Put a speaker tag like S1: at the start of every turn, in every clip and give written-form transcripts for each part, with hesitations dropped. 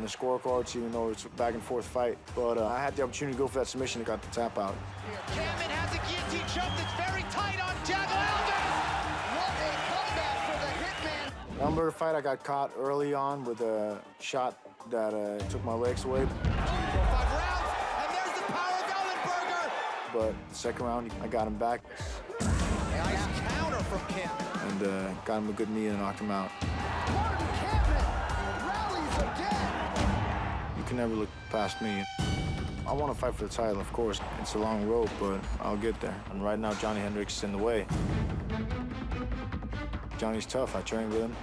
S1: the scorecards, even though it's a back-and-forth fight. But I had the opportunity to go for that submission and got the tap out.
S2: Cameron has a guillotine choke that's very tight on Thiago Alves. What a comeback for the Hitman.
S1: The Umberger fight, I got caught early on with a shot that took my legs away.
S2: 5 rounds, and there's the power of Ellenberger.
S1: But the second round, I got him back.
S2: Nice counter from Cameron.
S1: And got him a good knee and knocked him out.
S2: Martin Cameron rallies again.
S1: You can never look past me. I want to fight for the title, of course. It's a long road, but I'll get there. And right now, Johnny Hendricks is in the way. Johnny's tough. I train with him,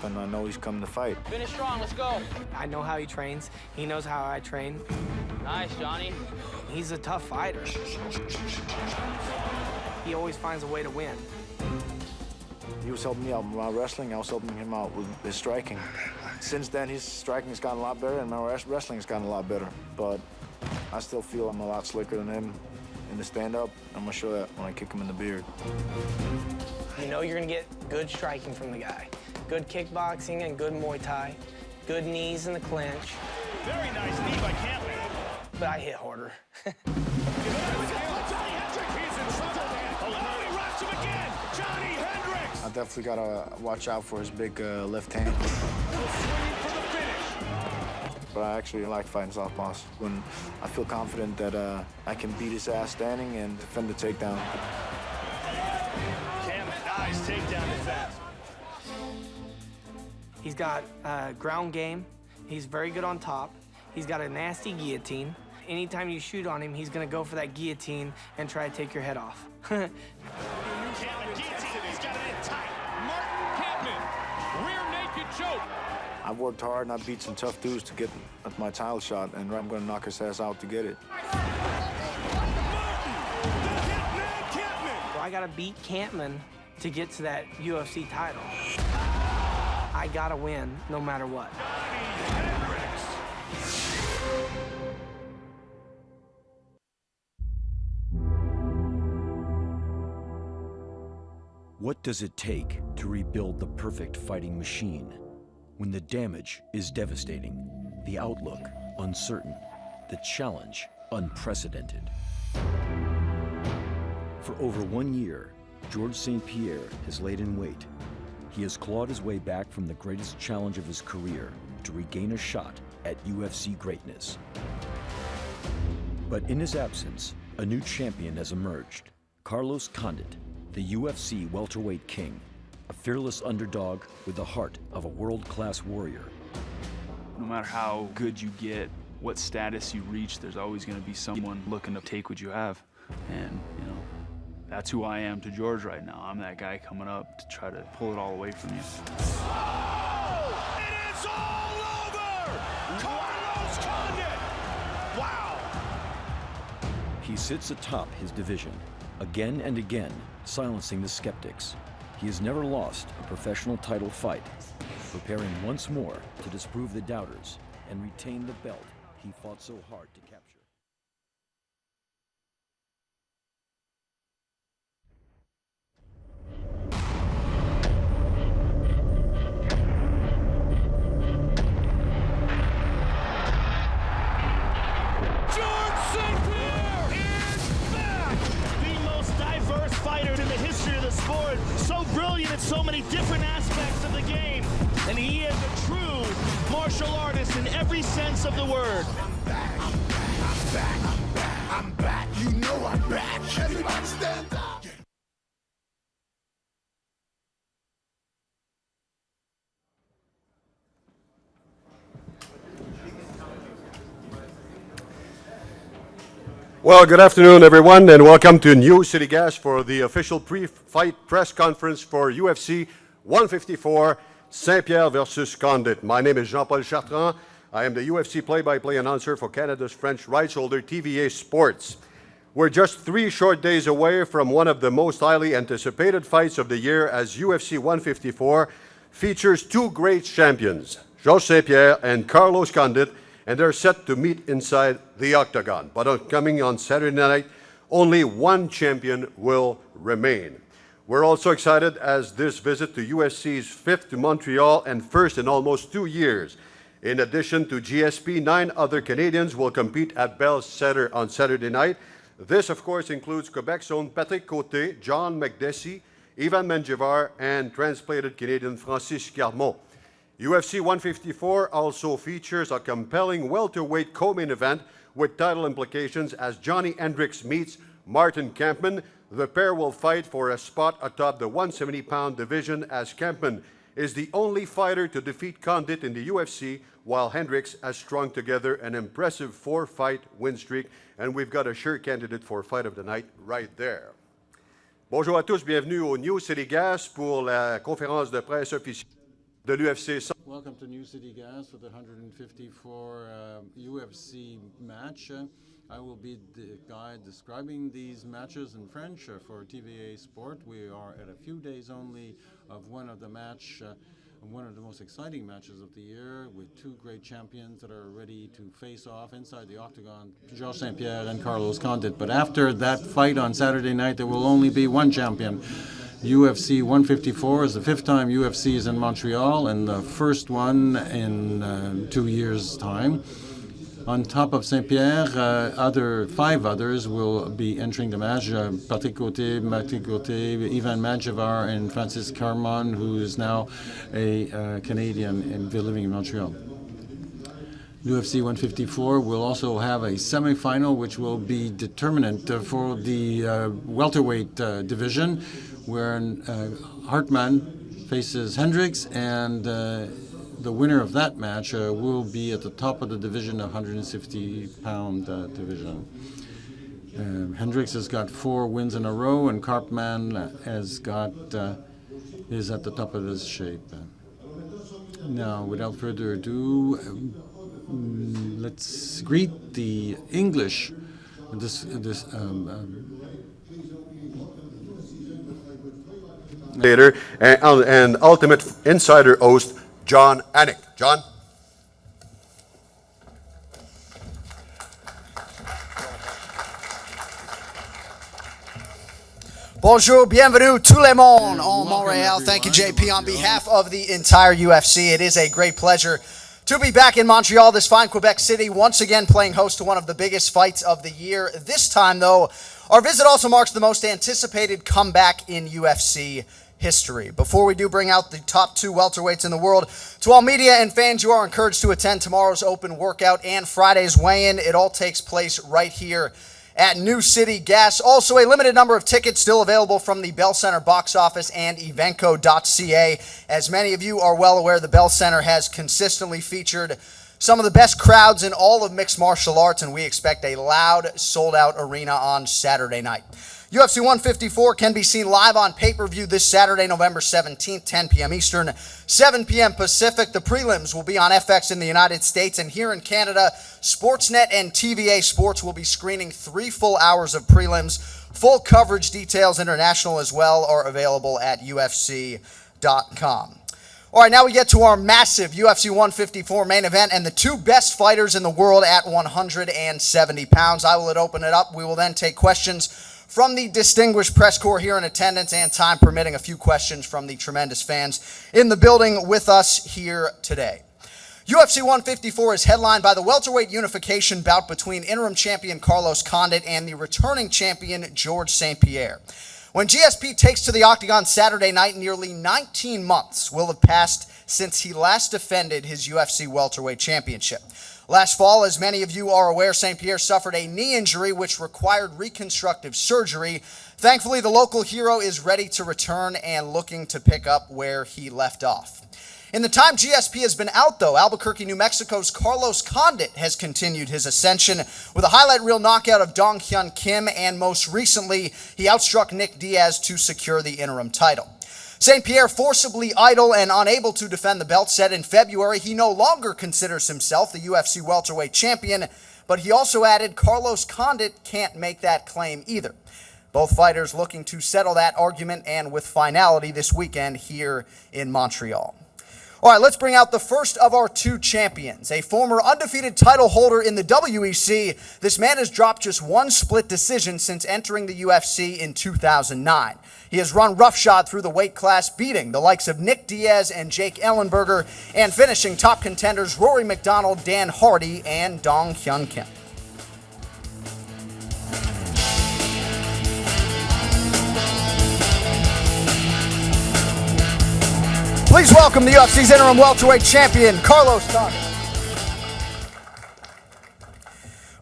S1: and I know he's coming to fight.
S3: Finish strong, let's go.
S4: I know how he trains. He knows how I train.
S3: Nice, Johnny.
S4: He's a tough fighter. He always finds a way to win.
S1: He was helping me out with my wrestling. I was helping him out with his striking. Since then, his striking has gotten a lot better, and my wrestling has gotten a lot better. But I still feel I'm a lot slicker than him in the stand-up. I'm gonna show that when I kick him in the beard.
S4: You know you're gonna get good striking from the guy. Good kickboxing and good Muay Thai. Good knees in the clinch.
S5: Very nice knee by Cameron.
S4: But I hit harder.
S5: Johnny Hendricks, he's in trouble, man. Oh, he rocks him again. Johnny Hendricks.
S1: I definitely gotta watch out for his big left hand.
S5: Swinging for the finish.
S1: But I actually like fighting southpaws when I feel confident that I can beat his ass standing and defend the takedown.
S5: Cameron, nice takedown defense.
S4: He's got ground game. He's very good on top. He's got a nasty guillotine. Anytime you shoot on him, he's gonna go for that guillotine and try to take your head off.
S5: Cameron guillotine, he's got it in tight. Martin Cameron, rear naked choke.
S1: I've worked hard and I beat some tough dudes to get my title shot, and I'm gonna knock his ass out to get it.
S4: So I gotta beat Campman to get to that UFC title. I gotta win no matter what.
S6: What does it take to rebuild the perfect fighting machine? When the damage is devastating, the outlook uncertain, the challenge unprecedented. For over 1 year, Georges St-Pierre has laid in wait. He has clawed his way back from the greatest challenge of his career to regain a shot at UFC greatness. But in his absence, a new champion has emerged, Carlos Condit, the UFC welterweight king, a fearless underdog with the heart of a world-class warrior.
S7: No matter how good you get, what status you reach, there's always going to be someone looking to take what you have. And, you know, that's who I am to George right now. I'm that guy coming up to try to pull it all away from you.
S5: Oh! It is all over! Carlos Condit! Wow!
S6: He sits atop his division, again and again, silencing the skeptics. He has never lost a professional title fight, preparing once more to disprove the doubters and retain the belt he fought so hard to capture.
S5: Georges St-Pierre is back! The most diverse fighter in the history of the sport. So brilliant in so many different aspects of the game. And he is a true martial artist in every sense of the word.
S8: I'm back, I'm back, I'm back, I'm back. You know I'm back. Everybody stand up.
S9: Well, good afternoon, everyone, and welcome to New City Gas for the official pre-fight press conference for UFC 154, St-Pierre versus Condit. My name is Jean-Paul Chartrand. I am the UFC play-by-play announcer for Canada's French rights holder, TVA Sports. We're just 3 short days away from one of the most highly anticipated fights of the year, as UFC 154 features 2 great champions, Georges St-Pierre and Carlos Condit, and they're set to meet inside the octagon. But coming on Saturday night, only one champion will remain. We're also excited as this visit to UFC's 5th to Montreal and first in almost 2 years. In addition to GSP, 9 other Canadians will compete at Bell Center on Saturday night. This, of course, includes Quebec's own Patrick Côté, John McDessie, Ivan Menjivar, and transplanted Canadian Francis Carmont. UFC 154 also features a compelling welterweight co-main event with title implications as Johnny Hendricks meets Martin Kampmann. The pair will fight for a spot atop the 170-pound division as Kampmann is the only fighter to defeat Condit in the UFC, while Hendricks has strung together an impressive 4-fight win streak. And we've got a sure candidate for Fight of the Night right there. Bonjour à tous, bienvenue au New City Gas pour la conférence de presse officielle de l'UFC.
S10: Welcome to New City Gas for the 154 UFC match. I will be the guy describing these matches in French for TVA Sport. We are at a few days only of one of the most exciting matches of the year, with two great champions that are ready to face off inside the octagon, Georges St-Pierre and Carlos Condit. But after that fight on Saturday night, there will only be one champion. UFC 154 is the 5th time UFC is in Montreal, and the first one in 2 years' time. On top of St-Pierre, 5 others will be entering the match. Patrick Côté, Ivan Menjivar, and Francis Carmont, who is now a Canadian and living in Montreal. UFC 154 will also have a semifinal, which will be determinant for the welterweight division, where Hartmann faces Hendricks, and the winner of that match will be at the top of the division, 160-pound division. Hendricks has got 4 wins in a row, and Hartmann is at the top of his shape. Now, without further ado, let's greet the English.
S9: Later, and Ultimate Insider host John Anik. John?
S11: Bonjour, bienvenue tout le monde en Montreal. Thank you, JP. On behalf of the entire UFC, it is a great pleasure to be back in Montreal, this fine Quebec City, once again playing host to one of the biggest fights of the year. This time, though, our visit also marks the most anticipated comeback in UFC history. Before we do bring out the top 2 welterweights in the world, to all media and fans, you are encouraged to attend tomorrow's open workout and Friday's weigh-in. It all takes place right here at New City Gas. Also, a limited number of tickets still available from the Bell Center box office and evenco.ca. As many of you are well aware, the Bell Center has consistently featured some of the best crowds in all of mixed martial arts, and we expect a loud, sold-out arena on Saturday night. UFC 154 can be seen live on pay-per-view this Saturday, November 17th, 10 p.m. Eastern, 7 p.m. Pacific. The prelims will be on FX in the United States, and here in Canada, Sportsnet and TVA Sports will be screening 3 full hours of prelims. Full coverage details international as well are available at UFC.com. All right, now we get to our massive UFC 154 main event and the 2 best fighters in the world at 170 pounds. I will open it up. We will then take questions from the distinguished press corps here in attendance, and time permitting, a few questions from the tremendous fans in the building with us here today. UFC 154 is headlined by the welterweight unification bout between interim champion Carlos Condit and the returning champion Georges St-Pierre. When GSP takes to the octagon Saturday night, nearly 19 months will have passed since he last defended his UFC welterweight championship. Last fall, as many of you are aware, St-Pierre suffered a knee injury which required reconstructive surgery. Thankfully, the local hero is ready to return and looking to pick up where he left off. In the time GSP has been out, though, Albuquerque, New Mexico's Carlos Condit has continued his ascension with a highlight reel knockout of Dong Hyun Kim, and most recently, he outstruck Nick Diaz to secure the interim title. St-Pierre, forcibly idle and unable to defend the belt, said in February he no longer considers himself the UFC welterweight champion, but he also added Carlos Condit can't make that claim either. Both fighters looking to settle that argument and with finality this weekend here in Montreal. All right, let's bring out the first of our two champions, a former undefeated title holder in the WEC. This man has dropped just one split decision since entering the UFC in 2009. He has run roughshod through the weight class, beating the likes of Nick Diaz and Jake Ellenberger, and finishing top contenders Rory McDonald, Dan Hardy, and Dong Hyun Kim. Please welcome the UFC's interim welterweight champion, Carlos Condit.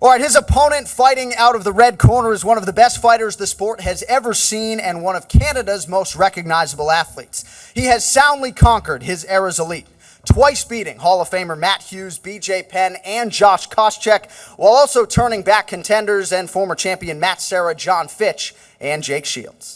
S11: All right, his opponent fighting out of the red corner is one of the best fighters the sport has ever seen and one of Canada's most recognizable athletes. He has soundly conquered his era's elite, twice beating Hall of Famer Matt Hughes, BJ Penn, and Josh Koscheck, while also turning back contenders and former champion Matt Serra, John Fitch, and Jake Shields.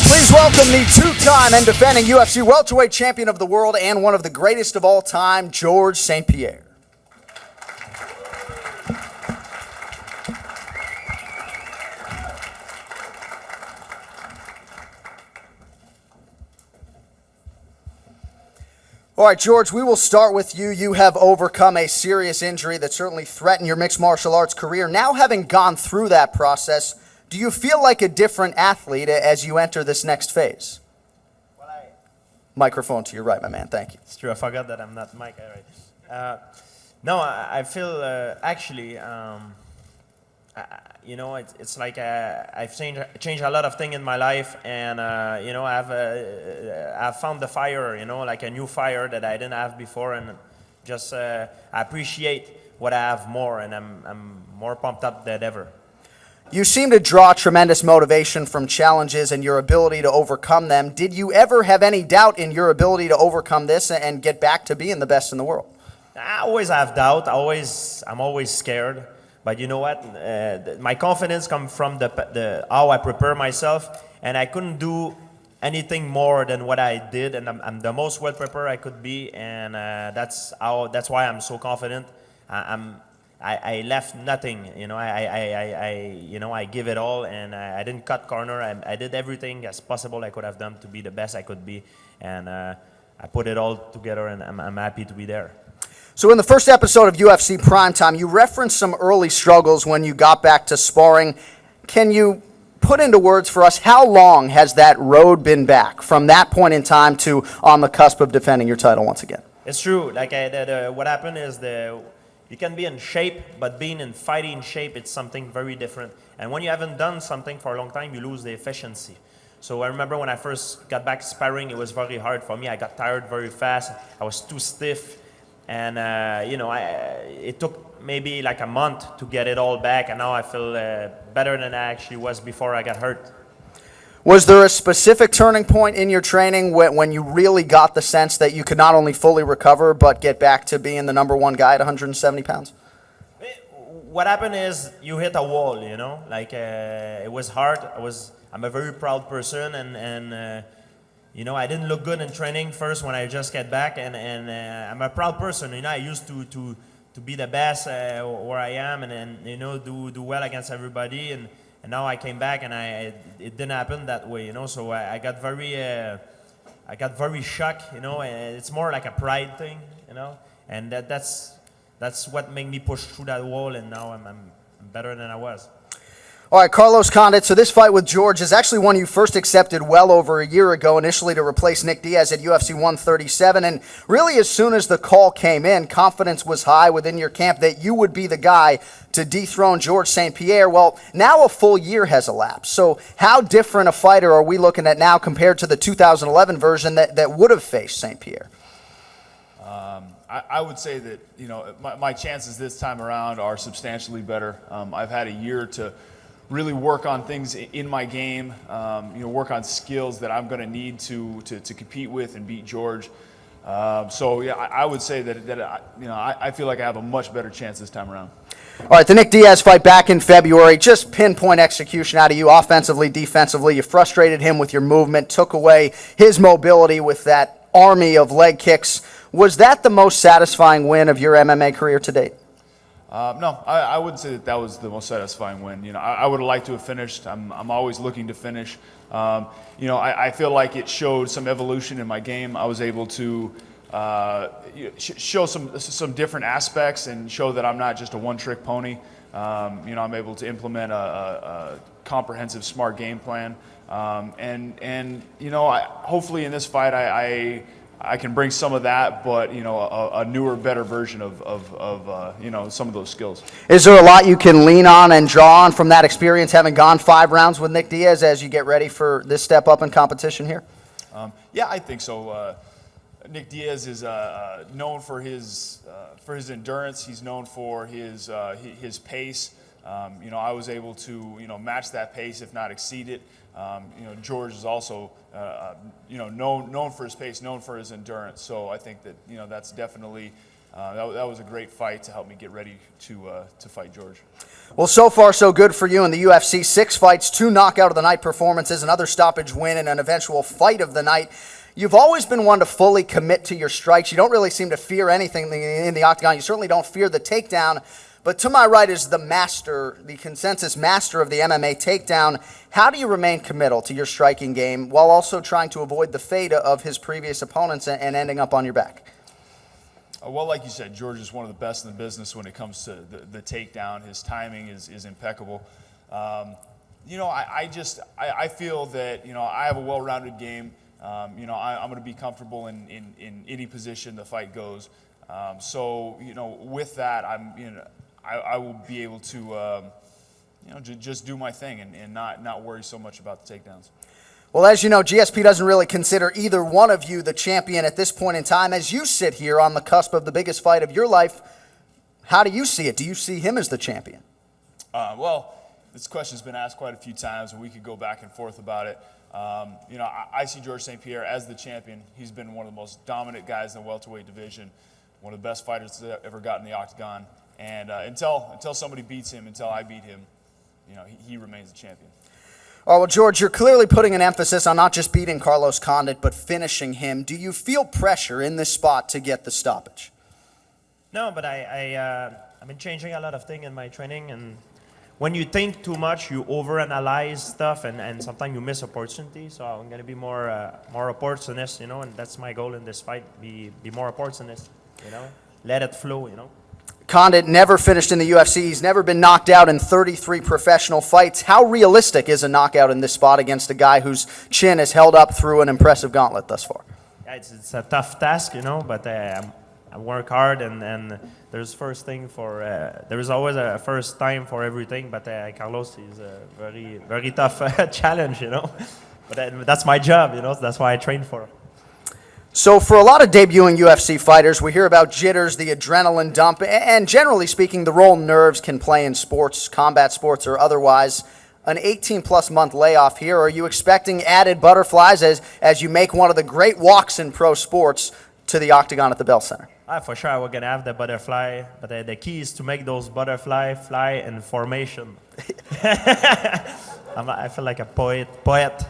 S11: Please welcome the two-time and defending UFC welterweight champion of the world and one of the greatest of all time, Georges St-Pierre. All right, George, we will start with you. You have overcome a serious injury that certainly threatened your mixed martial arts career. Now, having gone through that process, do you feel like a different athlete as you enter this next phase?
S12: Well,
S11: Microphone to your right, my man. Thank you.
S12: It's true. I forgot that I'm not Mike. Right. No, I feel actually, you know, it's like I've changed a lot of things in my life, and you know, I've found the fire, you know, like a new fire that I didn't have before, and just I appreciate what I have more, and I'm more pumped up than ever.
S11: You seem to draw tremendous motivation from challenges and your ability to overcome them. Did you ever have any doubt in your ability to overcome this and get back to being the best in the world?
S12: I always have doubt. I'm always scared. But you know what? My confidence comes from the how I prepare myself, and I couldn't do anything more than what I did, and I'm the most well prepared I could be, and that's why I'm so confident. I left nothing, you know. I give it all, and I didn't cut corner. I did everything as possible I could have done to be the best I could be, and I put it all together, and I'm happy to be there.
S11: So in the first episode of UFC Primetime, you referenced some early struggles when you got back to sparring. Can you put into words for us how long has that road been back from that point in time to on the cusp of defending your title once again?
S12: It's true. Like what happened is you can be in shape, but being in fighting shape, it's something very different. And when you haven't done something for a long time, you lose the efficiency. So I remember when I first got back sparring, it was very hard for me. I got tired very fast. I was too stiff. And, you know, it took maybe like a month to get it all back. And now I feel better than I actually was before I got hurt.
S11: Was there a specific turning point in your training when you really got the sense that you could not only fully recover, but get back to being the number one guy at 170 pounds?
S12: What happened is you hit a wall, you know, like it was hard. I'm a very proud person, and you know, I didn't look good in training first when I just get back, and I'm a proud person. You know, I used to be the best where I am, and you know, do well against everybody, and now I came back, and it didn't happen that way, you know. So I got very shocked, you know. And it's more like a pride thing, you know, and that's what made me push through that wall, and now I'm better than I was.
S11: All right, Carlos Condit, so this fight with George is actually one you first accepted well over a year ago, initially to replace Nick Diaz at UFC 137. And really, as soon as the call came in, confidence was high within your camp that you would be the guy to dethrone Georges St-Pierre. Well, now a full year has elapsed. So how different a fighter are we looking at now compared to the 2011 version that would have faced St-Pierre?
S13: I would say that, you know, my chances this time around are substantially better. I've had a year to really work on things in my game, you know, work on skills that I'm going to need to compete with and beat George. So yeah, I would say that you know, I feel like I have a much better chance this time around.
S11: All right, the Nick Diaz fight back in February, just pinpoint execution out of you offensively, defensively. You frustrated him with your movement, took away his mobility with that army of leg kicks. Was that the most satisfying win of your MMA career to date?
S13: No, I wouldn't say that was the most satisfying win. I would have liked to have finished. I'm always looking to finish. I feel like it showed some evolution in my game. I was able to show some different aspects and show that I'm not just a one-trick pony. I'm able to implement a comprehensive, smart game plan. Hopefully in this fight, I can bring some of that, but a newer, better version of some of those skills.
S11: Is there a lot you can lean on and draw on from that experience, having gone 5 rounds with Nick Diaz as you get ready for this step up in competition here?
S13: Yeah, I think so. Nick Diaz is known for his endurance. He's known for his pace. I was able to match that pace, if not exceed it. George is also known for his pace, known for his endurance. So I think that that's definitely that was a great fight to help me get ready to fight George.
S11: Well, so far so good for you in the UFC. 6 fights, 2 knockout of the night performances, another stoppage win, and an eventual fight of the night. You've always been one to fully commit to your strikes. You don't really seem to fear anything in the octagon. You certainly don't fear the takedown. But to my right is the master, the consensus master of the MMA takedown. How do you remain committal to your striking game while also trying to avoid the fate of his previous opponents and ending up on your back?
S13: Well, like you said, George is one of the best in the business when it comes to the takedown. His timing is impeccable. I feel that I have a well-rounded game. I'm going to be comfortable in any position the fight goes. With that, I will be able to, just do my thing and not worry so much about the takedowns.
S11: Well, as you know, GSP doesn't really consider either one of you the champion at this point in time. As you sit here on the cusp of the biggest fight of your life, how do you see it? Do you see him as the champion?
S13: Well, this question's been asked quite a few times, and we could go back and forth about it. I see George St-Pierre as the champion. He's been one of the most dominant guys in the welterweight division, one of the best fighters that ever got in the octagon. And until somebody beats him, until I beat him, he remains the champion.
S11: All right, well, George, you're clearly putting an emphasis on not just beating Carlos Condit, but finishing him. Do you feel pressure in this spot to get the stoppage?
S12: No, but I've been changing a lot of things in my training, and when you think too much, you overanalyze stuff, and sometimes you miss opportunities. So I'm going to be more opportunist, and that's my goal in this fight: be more opportunist, let it flow,
S11: Condit never finished in the UFC. He's never been knocked out in 33 professional fights. How realistic is a knockout in this spot against a guy whose chin is held up through an impressive gauntlet thus far?
S12: Yeah, it's a tough task, but I work hard, and there's first thing for there is always a first time for everything. But Carlos is a very, very tough challenge, But that's my job, That's why I train for.
S11: So for a lot of debuting UFC fighters, we hear about jitters, the adrenaline dump, and generally speaking, the role nerves can play in sports, combat sports or otherwise. An 18-plus month layoff here. Are you expecting added butterflies as you make one of the great walks in pro sports to the octagon at the Bell Center?
S12: For sure, we're going to have the butterfly, but the key is to make those butterfly fly in formation. I feel like a poet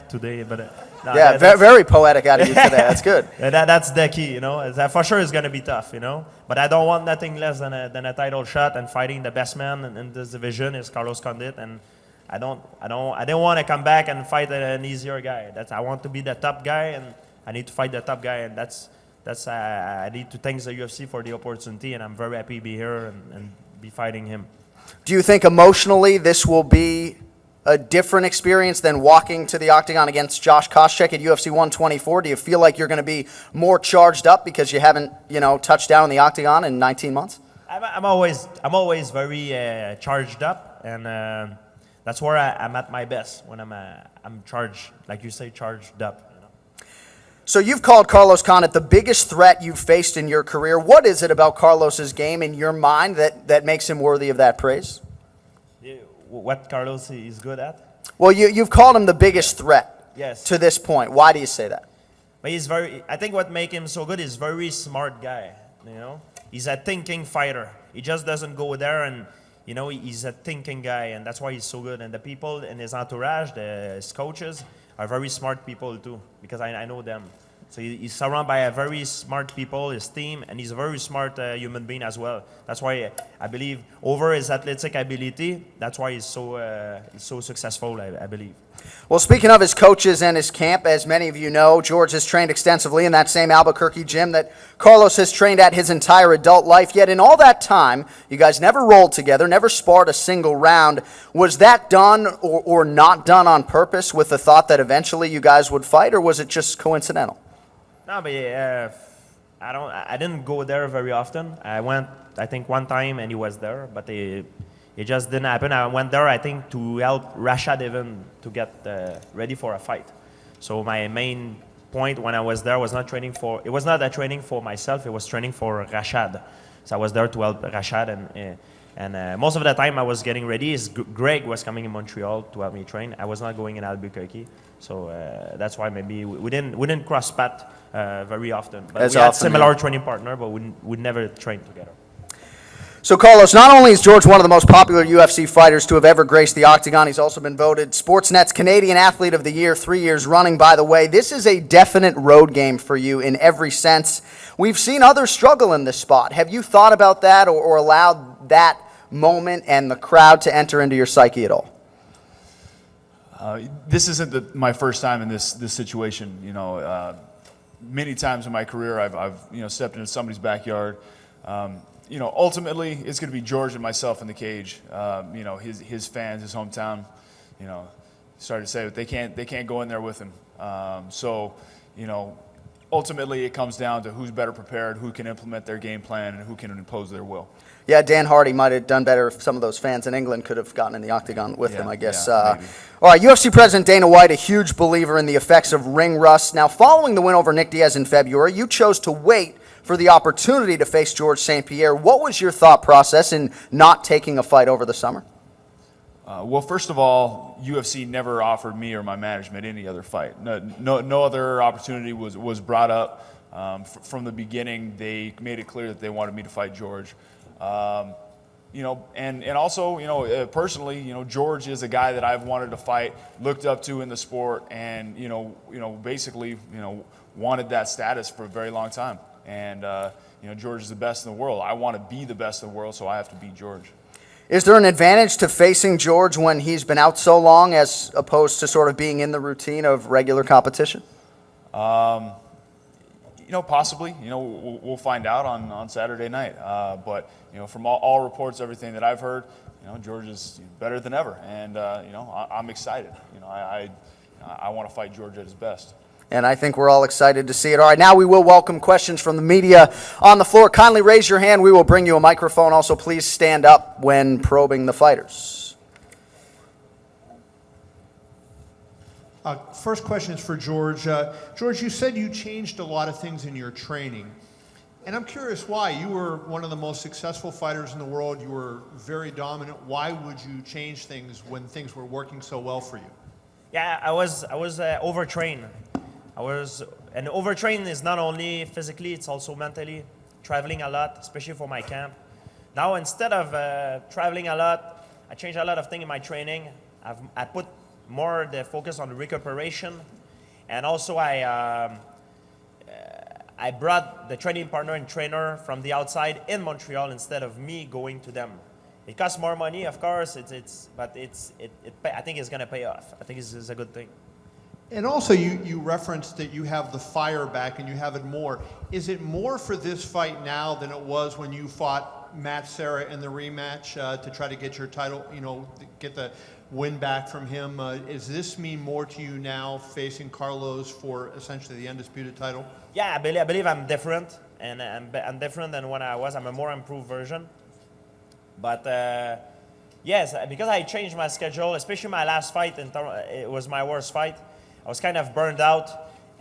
S12: today, but... No,
S11: yeah, very poetic out of you today. That's good.
S12: That's the key, For sure, it's going to be tough, But I don't want nothing less than a title shot, and fighting the best man in this division is Carlos Condit, and I don't want to come back and fight an easier guy. I want to be the top guy, and I need to fight the top guy, and I need to thank the UFC for the opportunity, and I'm very happy to be here and be fighting him.
S11: Do you think emotionally this will be a different experience than walking to the octagon against Josh Koscheck at UFC 124? Do you feel like you're going to be more charged up because you haven't, touched down in the octagon in 19 months?
S12: I'm always very charged up, and that's where I'm at my best, when I'm charged, like you say, charged up.
S11: So you've called Carlos Condit the biggest threat you've faced in your career. What is it about Carlos's game in your mind that makes him worthy of that praise?
S12: What Carlos is good at?
S11: Well, you've called him the biggest threat to this point. Why do you say that?
S12: But I think what makes him so good is very smart guy, He's a thinking fighter. He just doesn't go there and you know, he's a thinking guy, and that's why he's so good. And the people in his entourage, his coaches, are very smart people too, because I know them. So he's surrounded by a very smart people, his team, and he's a very smart human being as well. That's why I believe over his athletic ability, that's why he's so successful, I believe.
S11: Well, speaking of his coaches and his camp, as many of you know, George has trained extensively in that same Albuquerque gym that Carlos has trained at his entire adult life. Yet in all that time, you guys never rolled together, never sparred a single round. Was that done or not done on purpose with the thought that eventually you guys would fight, or was it just coincidental?
S12: No, but I didn't go there very often. I went, I think, one time, and he was there, but it just didn't happen. I went there, I think, to help Rashad even to get ready for a fight. So my main point when I was there was not training for, it was not a training for myself, it was training for Rashad. So I was there to help Rashad, and most of the time I was getting ready. Greg was coming in Montreal to help me train. I was not going in Albuquerque. So that's why maybe we didn't cross path very often. But we had similar training partner, but we never trained together.
S11: So, Carlos, not only is George one of the most popular UFC fighters to have ever graced the octagon, he's also been voted Sportsnet's Canadian Athlete of the Year 3 years running, by the way. This is a definite road game for you in every sense. We've seen others struggle in this spot. Have you thought about that or allowed that moment and the crowd to enter into your psyche at all?
S13: This isn't my first time in this situation. You know, many times in my career, I've stepped into somebody's backyard. You know, ultimately, it's going to be George and myself in the cage. You know, his fans, his hometown. You know, started to say that they can't go in there with him. So, you know, ultimately, it comes down to who's better prepared, who can implement their game plan, and who can impose their will.
S11: Yeah, Dan Hardy might have done better if some of those fans in England could have gotten in the octagon with him, I guess.
S13: Yeah,
S11: all right, UFC President Dana White, a huge believer in the effects of ring rust. Now, following the win over Nick Diaz in February, you chose to wait for the opportunity to face George St-Pierre. What was your thought process in not taking a fight over the summer?
S13: Well, first of all, UFC never offered me or my management any other fight. No other opportunity was brought up. From the beginning, they made it clear that they wanted me to fight George. You know, and also, you know, personally, you know, George is a guy that I've wanted to fight, looked up to in the sport, and basically, wanted that status for a very long time. And George is the best in the world. I want to be the best in the world, so I have to beat George.
S11: Is there an advantage to facing George when he's been out so long as opposed to sort of being in the routine of regular competition?
S13: Possibly. We'll find out on Saturday night. But from all reports, everything that I've heard, George is better than ever, and I'm excited. I want to fight George at his best.
S11: And I think we're all excited to see it. All right, now we will welcome questions from the media on the floor. Kindly raise your hand. We will bring you a microphone. Also, please stand up when probing the fighters.
S14: First question is for George. George, you said you changed a lot of things in your training. And I'm curious why. You were one of the most successful fighters in the world. You were very dominant. Why would you change things when things were working so well for you?
S12: Yeah, I was overtrained. And overtrained is not only physically, it's also mentally. Traveling a lot, especially for my camp. Now, instead of traveling a lot, I changed a lot of things in my training. I put more the focus on the recuperation, and also I brought the training partner and trainer from the outside in Montreal instead of me going to them. It costs more money, of course, but I think it's going to pay off. I think it's a good thing.
S14: And also, you referenced that you have the fire back and you have it more. Is it more for this fight now than it was when you fought Matt Serra in the rematch to try to get your title, get the win back from him? Does this mean more to you now facing Carlos for essentially the undisputed title?
S12: Yeah, I believe I'm different, and I'm different than when I was. I'm a more improved version. But yes, because I changed my schedule, especially my last fight, it was my worst fight. I was kind of burned out,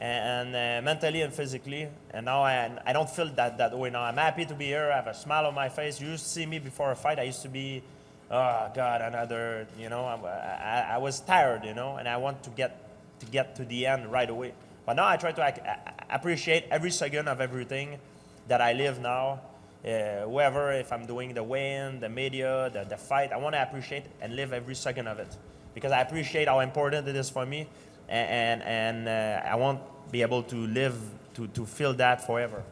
S12: and mentally and physically, and now I don't feel that way now. I'm happy to be here. I have a smile on my face. You used to see me before a fight. I used to be, oh God, another. I was tired, and I want to get to the end right away. But now I try to appreciate every second of everything that I live now, whoever, if I'm doing the weigh-in, the media, the fight, I want to appreciate and live every second of it because I appreciate how important it is for me, and I won't be able to live to feel that forever.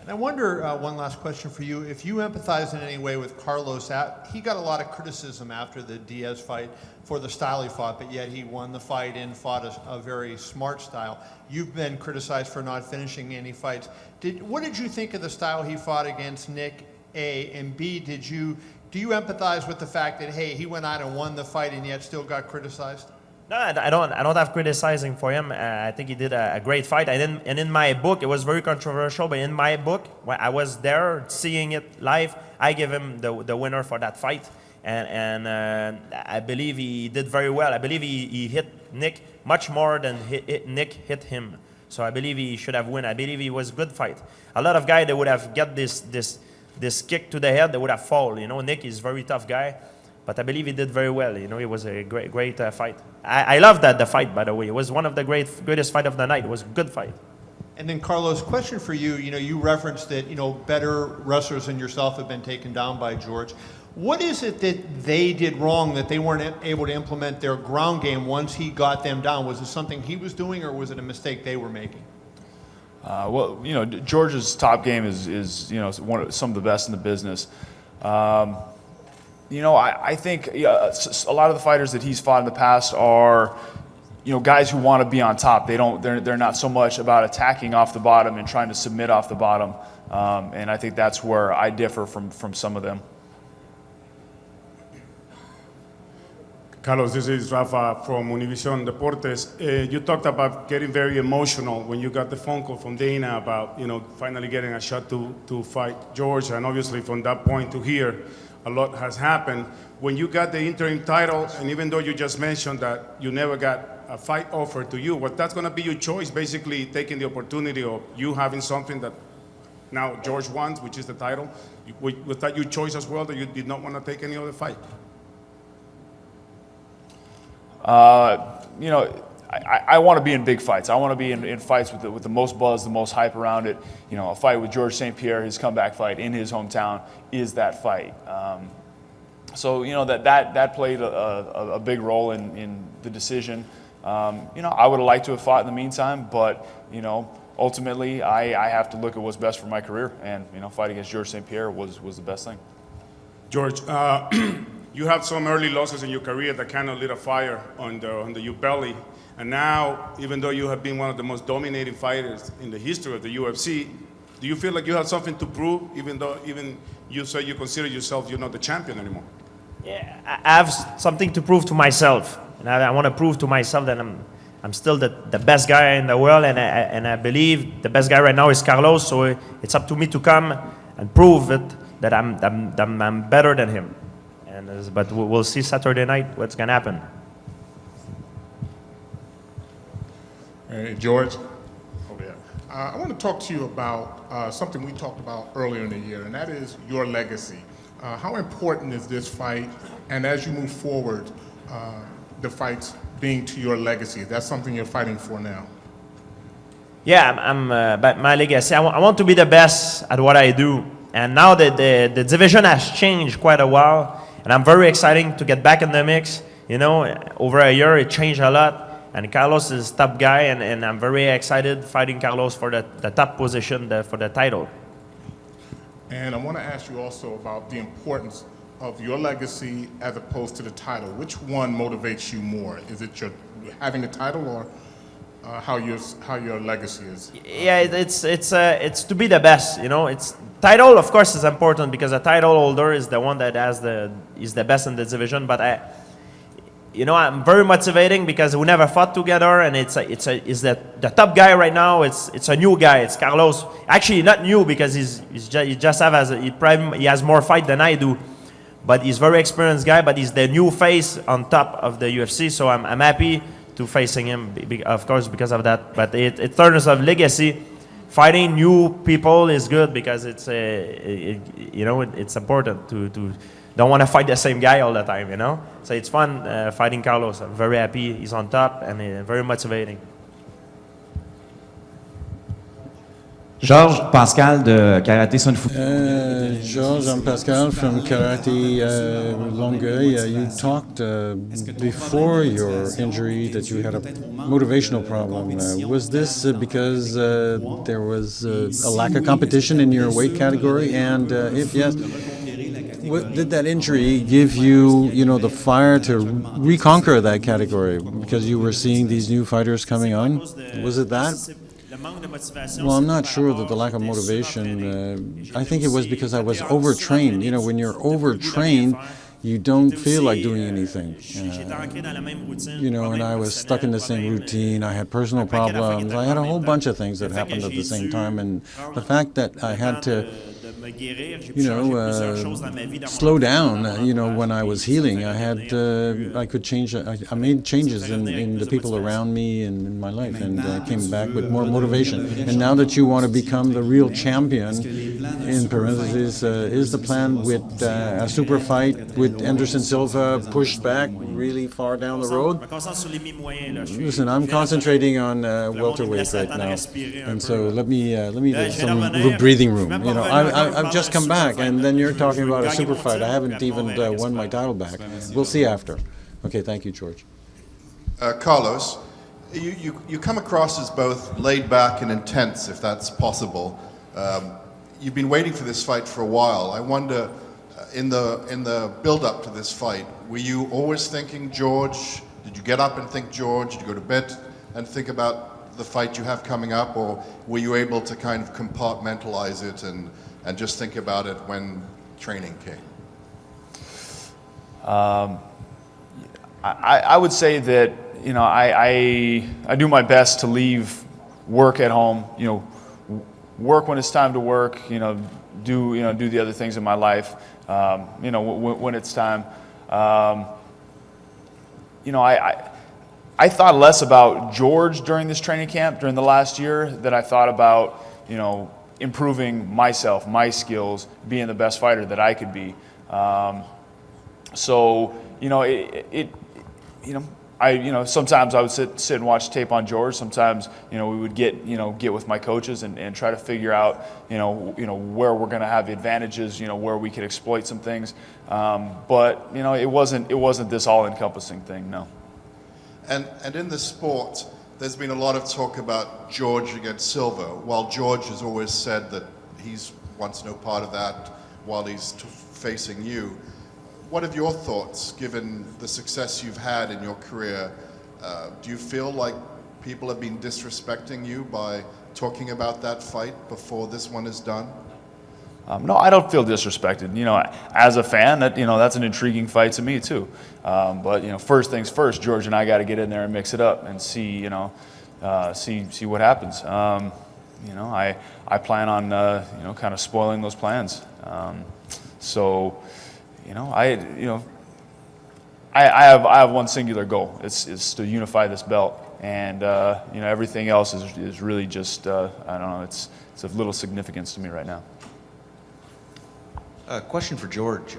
S14: And I wonder, one last question for you, if you empathize in any way with Carlos. He got a lot of criticism after the Diaz fight for the style he fought, but yet he won the fight and fought a very smart style. You've been criticized for not finishing any fights. What did you think of the style he fought against Nick, A, and B, do you empathize with the fact that, hey, he went out and won the fight and yet still got criticized?
S12: No, I don't have criticizing for him. I think he did a great fight. And in my book, it was very controversial, but in my book, when I was there seeing it live, I give him the winner for that fight. And I believe he did very well. I believe he hit Nick much more than Nick hit him. So I believe he should have won. I believe it was a good fight. A lot of guys, they would have got this kick to the head, they would have fallen. You know, Nick is a very tough guy. But I believe he did very well. You know, it was a great fight. I loved the fight, by the way. It was one of the greatest fight of the night. It was a good fight.
S14: And then, Carlos, question for you. You know, you referenced that, you know, better wrestlers than yourself have been taken down by George. What is it that they did wrong that they weren't able to implement their ground game once he got them down? Was it something he was doing, or was it a mistake they were making?
S7: Well, you know, George's top game is you know, some of the best in the business. You know, I think a lot of the fighters that he's fought in the past are, you know, guys who want to be on top. They're not so much about attacking off the bottom and trying to submit off the bottom. And I think that's where I differ from some of them.
S15: Carlos, this is Rafa from Univision Deportes. You talked about getting very emotional when you got the phone call from Dana about, you know, finally getting a shot to fight George, and obviously from that point to here, a lot has happened. When you got the interim title, and even though you just mentioned that you never got a fight offer to you, but that's going to be your choice, basically taking the opportunity of you having something that now George wants, which is the title. Was that your choice as well, that you did not want to take any other fight?
S7: You know, I want to be in big fights. I want to be in fights with the most buzz, the most hype around it. You know, a fight with George St-Pierre, his comeback fight in his hometown, is that fight. So, you know, that played a big role in the decision. You know, I would have liked to have fought in the meantime, but, you know, ultimately I have to look at what's best for my career, and, you know, fighting against George St-Pierre was the best thing.
S15: George, you have some early losses in your career that kind of lit a fire under your belly. And now, even though you have been one of the most dominating fighters in the history of the UFC, do you feel like you have something to prove, even you say you consider yourself, you're not the champion anymore?
S12: Yeah, I have something to prove to myself. And I want to prove to myself that I'm still the best guy in the world, and I believe the best guy right now is Carlos, so it's up to me to come and prove it that I'm better than him. But we'll see Saturday night what's going to happen.
S16: Hey, George, over here. I want to talk to you about something we talked about earlier in the year, and that is your legacy. How important is this fight, and as you move forward, the fights being to your legacy? That's something you're fighting for now.
S12: Yeah, but my legacy, I want to be the best at what I do. And now that the division has changed quite a while, and I'm very excited to get back in the mix. You know, over a year, it changed a lot. And Carlos is top guy, and I'm very excited fighting Carlos for the top position for the title.
S16: And I want to ask you also about the importance of your legacy as opposed to the title. Which one motivates you more? Is it your having a title, or how your legacy is?
S12: Yeah, it's to be the best. You know, it's title. Of course, is important because a title holder is the one that is the best in the division. But you know, I'm very motivating because we never fought together, and it's the top guy right now. It's a new guy. It's Carlos. Actually, not new because he has more fight than I do, but he's very experienced guy. But he's the new face on top of the UFC. So I'm happy to facing him, of course, because of that. But in terms of legacy, fighting new people is good because it's you know, it's important to don't want to fight the same guy all the time, you know. So it's fun fighting Carlos. I'm very happy he's on top and very motivating.
S17: Georges Pascal de Karaté Sun Fu. Georges, I'm Pascal from Karate Longueuil. You talked before your injury that you had a motivational problem. Was this because there was a lack of competition in your weight category? And if yes, did that injury give you, the fire to reconquer that category because you were seeing these new fighters coming on? Was it that? Well, I'm not sure that the lack of motivation, I think it was because I was overtrained. When you're overtrained, you don't feel like doing anything. And I was stuck in the same routine. I had personal problems. I had a whole bunch of things that happened at the same time. And the fact that I had to slow down, when I was healing, I could change, I made changes in the people around me and in my life, and came back with more motivation. And now that you want to become the real champion, in parentheses, is the plan with a super fight with Anderson Silva pushed back really far down the road? Listen, I'm concentrating on welterweight right now, and so let me get some breathing room. I've just come back, and then you're talking about a super fight. I haven't even won my title back. We'll see after. Okay, thank you, George.
S18: Carlos, you come across as both laid back and intense, if that's possible. You've been waiting for this fight for a while. I wonder, in the build-up to this fight, were you always thinking George? Did you get up and think George? Did you go to bed and think about the fight you have coming up, or were you able to kind of compartmentalize it and just think about it when training came?
S7: I would say that I do my best to leave work at home. Work when it's time to work. Do the other things in my life. When it's time. I thought less about George during this training camp during the last year than I thought about improving myself, my skills, being the best fighter that I could be. Sometimes I would sit and watch tape on George. Sometimes, we would get with my coaches and try to figure out, where we're going to have the advantages, where we could exploit some things. But it wasn't this all-encompassing thing, no.
S18: And in the sport, there's been a lot of talk about George against Silva, while George has always said that he wants no part of that while he's facing you. What are your thoughts, given the success you've had in your career? Do you feel like people have been disrespecting you by talking about that fight before this one is done?
S7: No, I don't feel disrespected. As a fan, that's an intriguing fight to me too. But first things first, George and I got to get in there and mix it up and see what happens. I plan on kind of spoiling those plans. I have one singular goal. It's to unify this belt, and everything else is really just I don't know. It's of little significance to me right now.
S19: A question for George,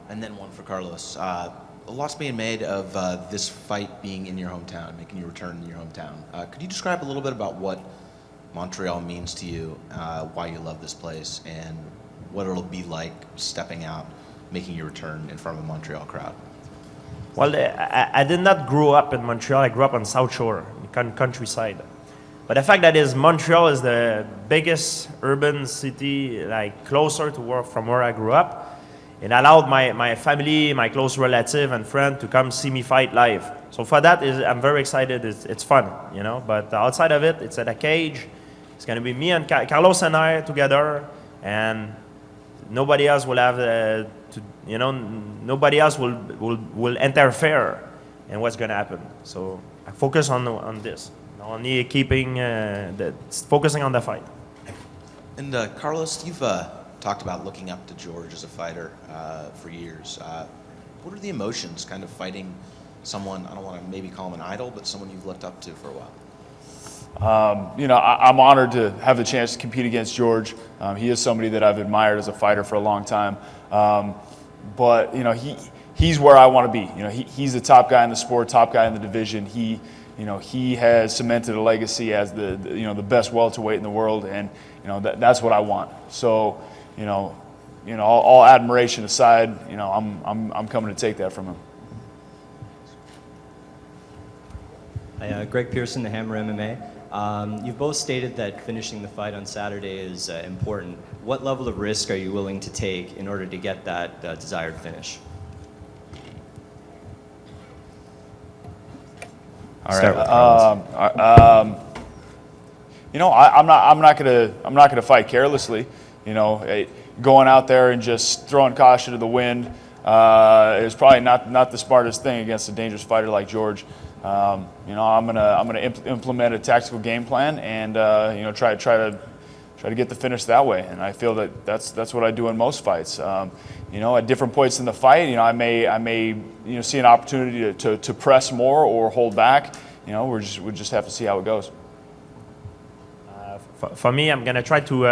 S19: and then one for Carlos. A lot's being made of this fight being in your hometown, making your return in your hometown. Could you describe a little bit about what Montreal means to you, why you love this place, and what it'll be like stepping out, making your return in front of a Montreal crowd?
S12: Well, I did not grow up in Montreal. I grew up on South Shore, countryside. But the fact that Montreal is the biggest urban city, closer to from where I grew up, it allowed my family, my close relative and friend to come see me fight live. So for that, I'm very excited. It's fun, But outside of it, it's at a cage. It's going to be me and Carlos and I together, and nobody else will have nobody else will interfere in what's going to happen. So I focus on this. Only focusing on the fight.
S19: And Carlos, you've talked about looking up to George as a fighter for years. What are the emotions kind of fighting someone, I don't want to maybe call him an idol, but someone you've looked up to for a while?
S7: I'm honored to have the chance to compete against George. He is somebody that I've admired as a fighter for a long time. But he's where I want to be. He's the top guy in the sport, top guy in the division. He has cemented a legacy as the best welterweight in the world, and that's what I want. So,
S13: you know, all admiration aside, you know, I'm coming to take that from him.
S20: Hi, Greg Pearson, the Hammer MMA. You've both stated that finishing the fight on Saturday is important. What level of risk are you willing to take in order to get that desired finish?
S13: All right. You know, I'm not gonna fight carelessly. You know, going out there and just throwing caution to the wind is probably not the smartest thing against a dangerous fighter like George. You know, I'm gonna implement a tactical game plan and you know, try to get the finish that way. And I feel that that's what I do in most fights. You know, at different points in the fight, you know, I may you know, see an opportunity to press more or hold back. You know, we just have to see how it goes.
S12: For me, I'm gonna try to.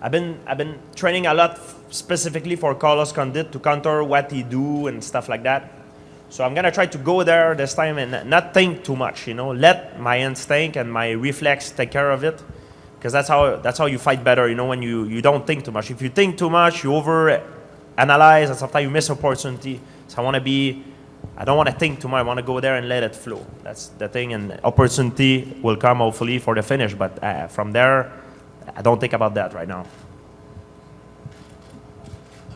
S12: I've been training a lot specifically for Carlos Condit to counter what he do and stuff like that. So I'm gonna try to go there this time and not think too much. You know, let my instinct and my reflex take care of it, because that's how you fight better. You know, when you don't think too much. If you think too much, you over analyze, and sometimes you miss opportunity. So I don't want to think too much. I want to go there and let it flow. That's the thing, and opportunity will come hopefully for the finish. But from there, I don't think about that right now.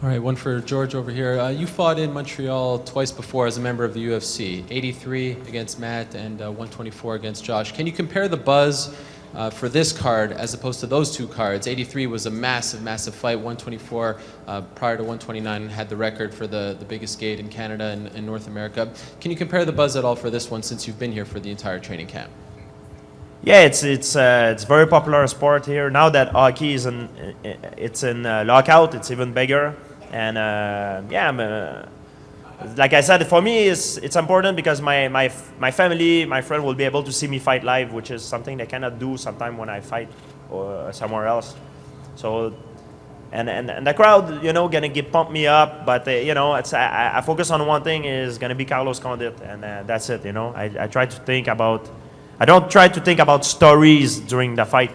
S21: All right, one for George over here. You fought in Montreal twice before as a member of the UFC, 83 against Matt and 124 against Josh. Can you compare the buzz for this card as opposed to those two cards? 83 was a massive, massive fight. 124 prior to 129 had the record for the biggest gate in Canada and North America. Can you compare the buzz at all for this one since you've been here for the entire training camp?
S12: Yeah, it's very popular sport here. Now that hockey is in lockout, it's even bigger. And yeah, like I said, for me, it's important because my family, my friend will be able to see me fight live, which is something they cannot do sometimes when I fight or somewhere else. So, and the crowd, you know, gonna pump me up. But you know, I focus on one thing is gonna be Carlos Condit, and that's it. You know, I try to think about. I don't try to think about stories during the fight.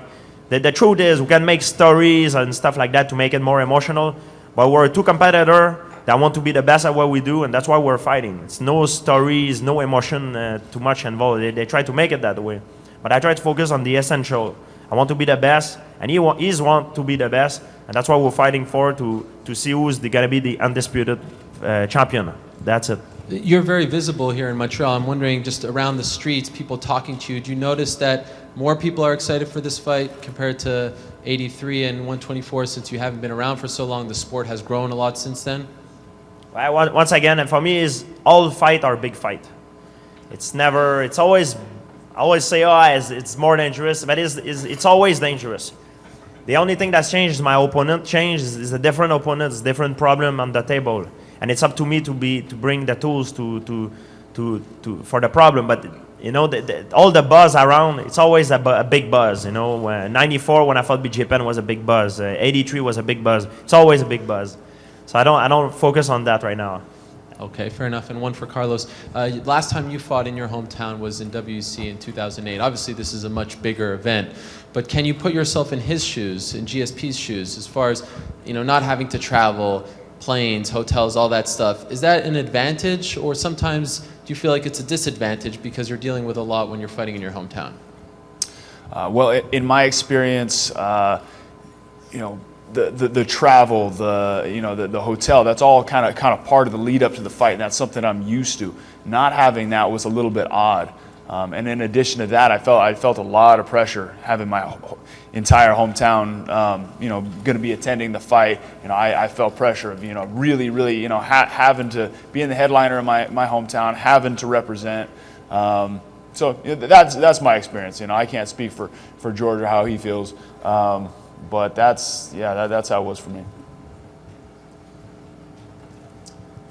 S12: The truth is, we can make stories and stuff like that to make it more emotional. But we're two competitors that want to be the best at what we do, and that's why we're fighting. It's no stories, no emotion too much involved. They try to make it that way. But I try to focus on the essential. I want to be the best, and he's want to be the best, and that's what we're fighting for, to see who's going to be the undisputed champion. That's it.
S21: You're very visible here in Montreal. I'm wondering, just around the streets, people talking to you, do you notice that more people are excited for this fight compared to 83 and 124 since you haven't been around for so long? The sport has grown a lot since then.
S12: Well, once again, and for me, is all fight are big fight. It's always, I always say, it's more dangerous, but it's always dangerous. The only thing that's changed is my opponent changed. Is a different opponent, it's a different problem on the table. And it's up to me to bring the tools for the problem. But you know, all the buzz around, it's always a big buzz. You know, 94 when I fought BJ Penn was a big buzz. 83 was a big buzz. It's always a big buzz. So I don't focus on that right now.
S21: Okay, fair enough. And one for Carlos. Last time you fought in your hometown was in WC in 2008. Obviously, this is a much bigger event. But can you put yourself in his shoes, in GSP's shoes, as far as, you know, not having to travel, planes, hotels, all that stuff? Is that an advantage, or sometimes do you feel like it's a disadvantage because you're dealing with a lot when you're fighting in your hometown?
S13: Well, in my experience, you know, the travel, the hotel, that's all kind of part of the lead up to the fight, and that's something I'm used to. Not having that was a little bit odd. And in addition to that, I felt a lot of pressure having my entire hometown, you know, going to be attending the fight. You know, I felt pressure of, you know, really, you know, having to be in the headliner in my hometown, having to represent. So you know, that's my experience. You know, I can't speak for George or how he feels, but that's how it was for me.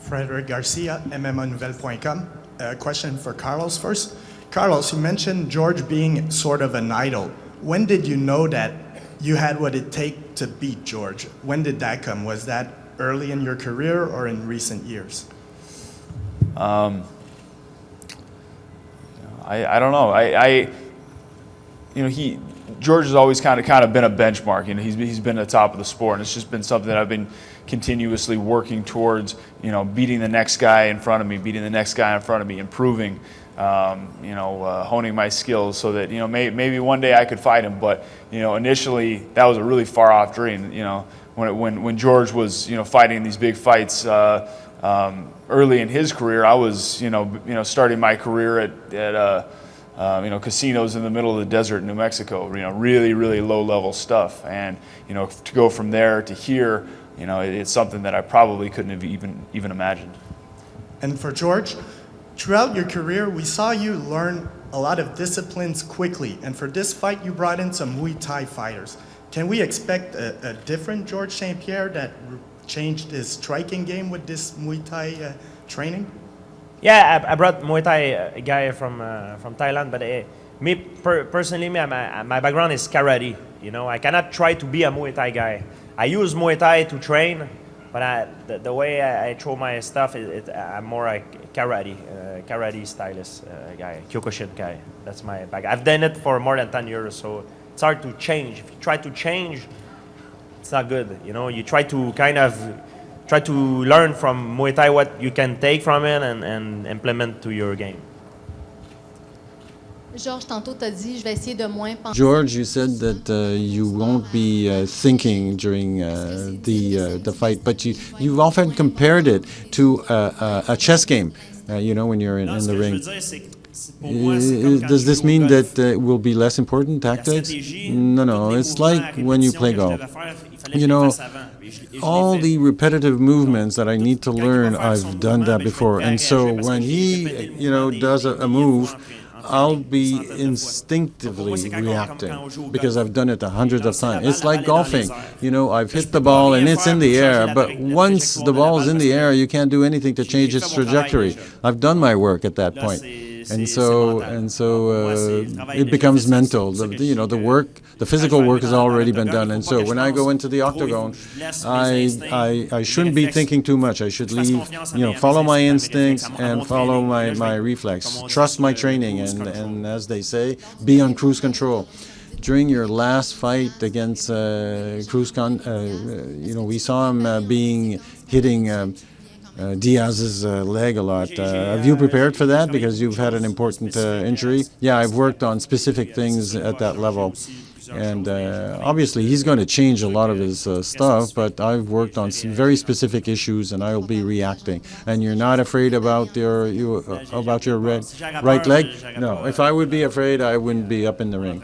S22: Frederick Garcia, MMAnouvelle.com. A question for Carlos first. Carlos, you mentioned George being sort of an idol. When did you know that you had what it takes to beat George? When did that come? Was that early in your career or in recent years?
S13: I don't know. You know,
S7: George has always kind of been a benchmark. You know, he's been at the top of the sport, and it's just been something that I've been continuously working towards. You know, beating the next guy in front of me, improving. Honing my skills so that, you know, maybe one day I could fight him. But, you know, initially that was a really far off dream. You know, when George was, you know, fighting these big fights early in his career, I was, starting my career at casinos in the middle of the desert in New Mexico. You know, really, really low level stuff. And, you know, to go from there to here, you know, it's something that I probably couldn't have even imagined.
S22: And for George, throughout your career, we saw you learn a lot of disciplines quickly. And for this fight, you brought in some Muay Thai fighters. Can we expect a different George St-Pierre that changed his striking game with this Muay Thai training?
S12: Yeah, I brought Muay Thai guy from Thailand, but personally, my background is karate. You know, I cannot try to be a Muay Thai guy. I use Muay Thai to train, but the way I throw my stuff, I'm more a karate stylist guy, Kyokushin guy. That's my bag. I've done it for more than 10 years, so it's hard to change. If you try to change, it's not good. You know, you try to learn from Muay Thai what you can take from it and implement to your game.
S2: Georges, tantôt t'as dit, je vais essayer de moins penser.
S17: George, you said that you won't be thinking during the fight, but you've often compared it to a chess game. You know, when you're in the ring. Does this mean that it will be less important, tactics? No. It's like when you play golf. You know, all the repetitive movements that I need to learn, I've done that before. And so when he, does a move, I'll be instinctively reacting because I've done it hundreds of times. It's like golfing. You know, I've hit the ball and it's in the air, but once the ball's in the air, you can't do anything to change its trajectory. I've done my work at that point. And so it becomes mental. The work, the physical work has already been done. And so when I go into the octagon, I shouldn't be thinking too much. I should leave, follow my instincts and follow my reflex. Trust my training and as they say, be on cruise control. During your last fight against we saw him hitting Diaz's leg a lot. Have you prepared for that because you've had an important injury? Yeah, I've worked on specific things at that level. And obviously he's going to change a lot of his stuff, but I've worked on some very specific issues and I'll be reacting. And you're not afraid about your right leg? No, if I would be afraid, I wouldn't be up in the ring.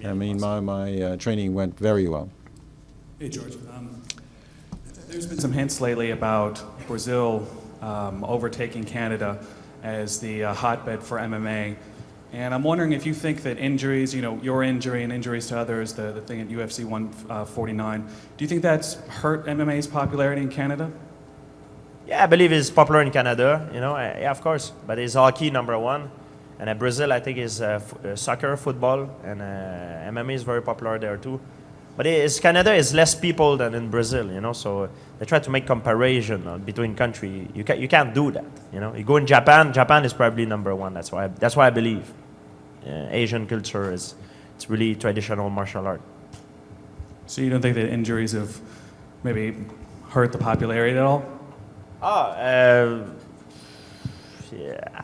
S17: I mean, my training went very well.
S3: Hey, George. There's been some hints lately about Brazil overtaking Canada as the hotbed for MMA. And I'm wondering if you think that injuries, your injury and injuries to others, the thing at UFC 149, do you think that's hurt MMA's popularity in Canada?
S12: Yeah, I believe it's popular in Canada, yeah, of course. But it's hockey, number one. And Brazil, I think, is soccer, football, and MMA is very popular there too. But Canada is less people than in Brazil, so they try to make comparison between countries. You can't do that, You go in Japan is probably number one. That's why I believe Asian culture it's really traditional martial art.
S3: So you don't think that injuries have maybe hurt the popularity at all?
S12: Yeah.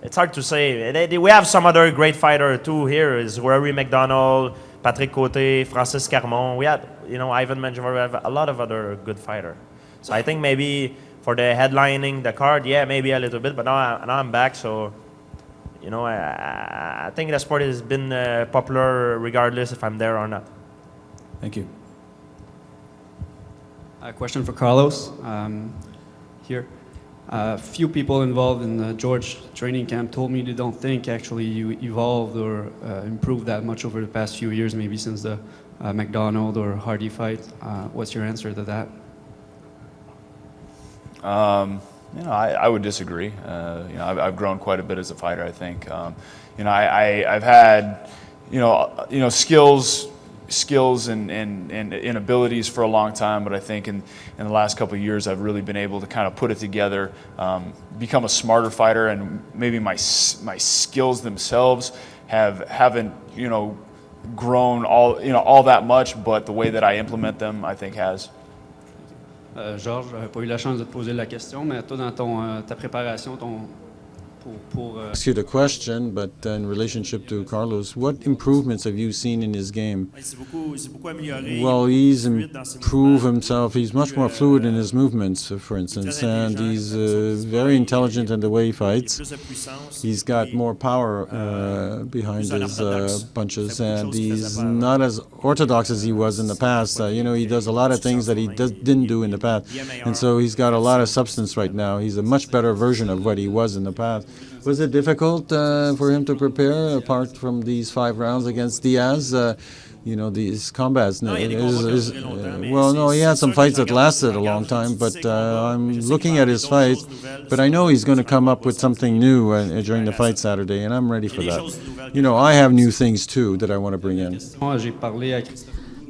S12: It's hard to say. We have some other great fighter too here. Is Rory McDonald, Patrick Côté, Francis Carmon. We had, Ivan Menjivar. We have a lot of other good fighters. So I think maybe for the headlining the card, yeah, maybe a little bit. But now I'm back, so I think the sport has been popular regardless if I'm there or not.
S3: Thank you.
S23: A question for Carlos here. A few people involved in the George training camp told me they don't think actually you evolved or improved that much over the past few years, maybe since the McDonald or Hardy fight. What's your answer to that?
S7: I would disagree. I've grown quite a bit as a fighter, I think. I've had, skills and abilities for a long time, but I think in the last couple of years I've really been able to kind of put it together, become a smarter fighter, and maybe my skills themselves haven't
S13: grown all that much, but the way that I implement them, I think has.
S23: Georges, j'avais pas eu la chance de te poser la question, mais toi, dans ta préparation,
S17: Ask you the question, but in relationship to Carlos, what improvements have you seen in his game? Well, he's improved himself. He's much more fluid in his movements, for instance, and he's very intelligent in the way he fights. He's got more power behind his punches, and he's not as orthodox as he was in the past. He does a lot of things that he didn't do in the past, and so he's got a lot of substance right now. He's a much better version of what he was in the past. Was it difficult for him to prepare, apart from these 5 rounds against Diaz? These combats. No, he had some fights that lasted a long time, but I'm looking at his fights, but I know he's going to come up with something new during the fight Saturday, and I'm ready for that. I have new things too that I want to bring in.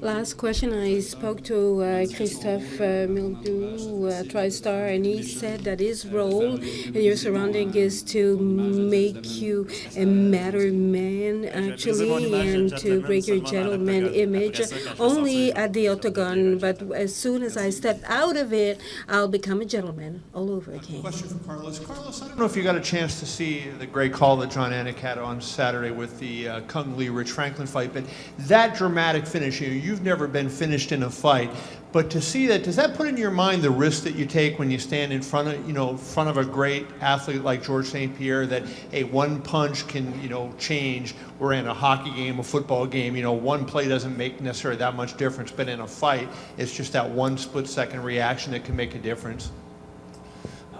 S1: Last question, I spoke to Christophe Mildoux, TriStar, and he said that his role in your surrounding is to make you a matter man, actually, and to break your gentleman image only at the octagon. But as soon as I step out of it, I'll become a gentleman all over again.
S14: Question for Carlos. Carlos, I don't know if you got a chance to see the great call that John Anik had on Saturday with the Kung Lee Rich Franklin fight, but that dramatic finish, you've never been finished in a fight, but to see that, does that put in your mind the risk that you take when you stand in front of a great athlete like George St-Pierre, that one punch can change? We're in a hockey game, a football game, one play doesn't make necessarily that much difference, but in a fight, it's just that one split-second reaction that can make a difference.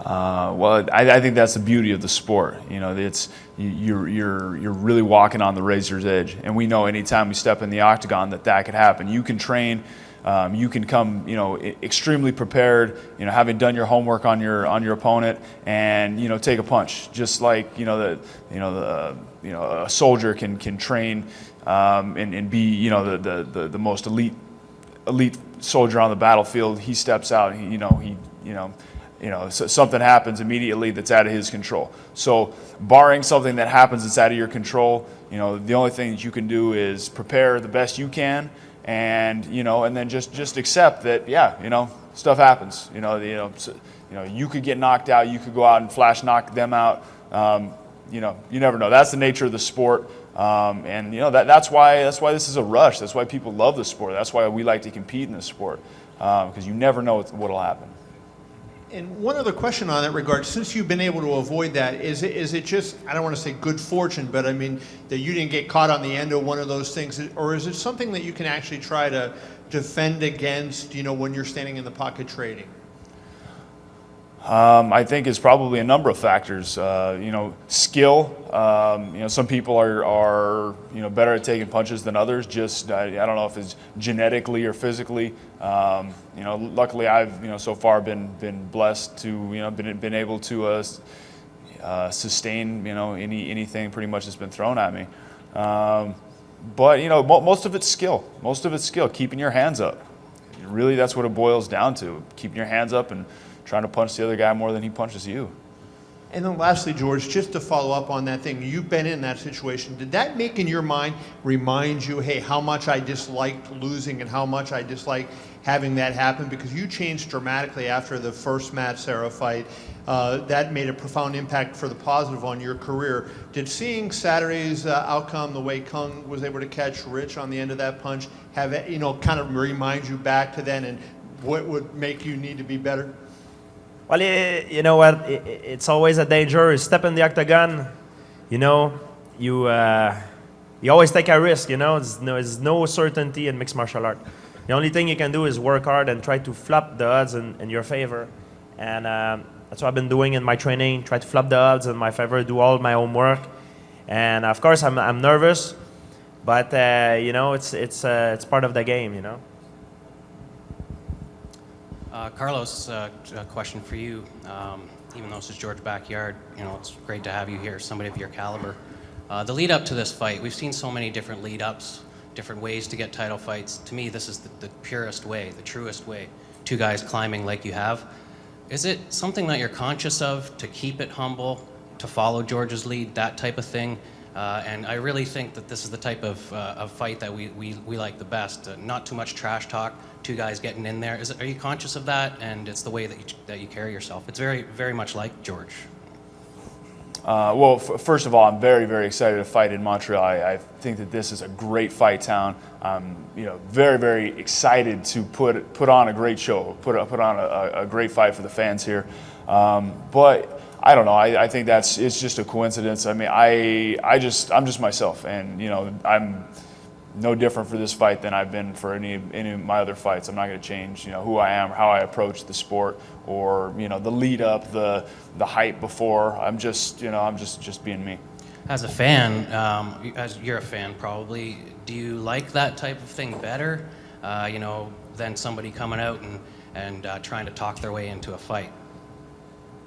S13: Well, I think that's the beauty of the sport. You're really walking on the razor's edge, and we know anytime we step in the octagon that could happen. You can train, you can come, extremely prepared, having done your homework on your opponent, and take a punch, just like a soldier can train and be the most elite soldier on the battlefield. He steps out, so something happens immediately that's out of his control. So barring something that happens that's out of your control, the only thing that you can do is prepare the best you can, and then just accept that, stuff happens. You could get knocked out, you could go out and flash knock them out. You never know. That's the nature of the sport. And that's why this is a rush. That's why people love the sport. That's why we like to compete in this sport, because you never know what'll happen.
S14: And one other question on that regard, since you've been able to avoid that, is it just, I don't want to say good fortune, but I mean that you didn't get caught on the end of one of those things, or is it something that you can actually try to defend against, when you're standing in the pocket trading?
S13: I think it's probably a number of factors. Skill. Some people are better at taking punches than others. Just I don't know if it's genetically or physically. Luckily I've so far been blessed to been able to sustain anything pretty much that's been thrown at me. But most of it's skill. Most of it's skill. Keeping your hands up. Really, that's what it boils down to. Keeping your hands up and trying to punch the other guy more than he punches you.
S14: And then lastly, George, just to follow up on that thing, you've been in that situation. Did that make in your mind remind you, hey, how much I disliked losing and how much I dislike having that happen? Because you changed dramatically after the first Matt Serra fight. That made a profound impact for the positive on your career. Did seeing Saturday's outcome, the way Kung was able to catch Rich on the end of that punch, have kind of remind you back to then, and what would make you need to be better?
S12: Well, you know what? It's always a danger. You step in the octagon, you always take a risk. There's no certainty in mixed martial art. The only thing you can do is work hard and try to flop the odds in your favor. And that's what I've been doing in my training. Try to flop the odds in my favor, do all my homework. And of course, I'm nervous, but it's part of the game.
S4: Carlos, a question for you. Even though this is George's backyard, it's great to have you here, somebody of your caliber. The lead up to this fight, we've seen so many different lead ups, different ways to get title fights. To me, this is the purest way, the truest way. Two guys climbing like you have. Is it something that you're conscious of, to keep it humble, to follow George's lead, that type of thing? And I really think that this is the type of fight that we like the best. Not too much trash talk, two guys getting in there. Are you conscious of that? And it's the way that you carry yourself. It's very, very much like George.
S13: Well, first of all, I'm very, very excited to fight in Montreal. I think that this is a great fight town. I'm, very, very excited to put on a great show, put on a great fight for the fans here. But I don't know. I think it's just a coincidence. I mean, I'm just myself, and I'm no different for this fight than I've been for any of my other fights. I'm not going to change, who I am, how I approach the sport, or the lead up, the hype before. I'm just being me.
S4: As a fan, as you're a fan probably, do you like that type of thing better, than somebody coming out and trying to talk their way into a fight?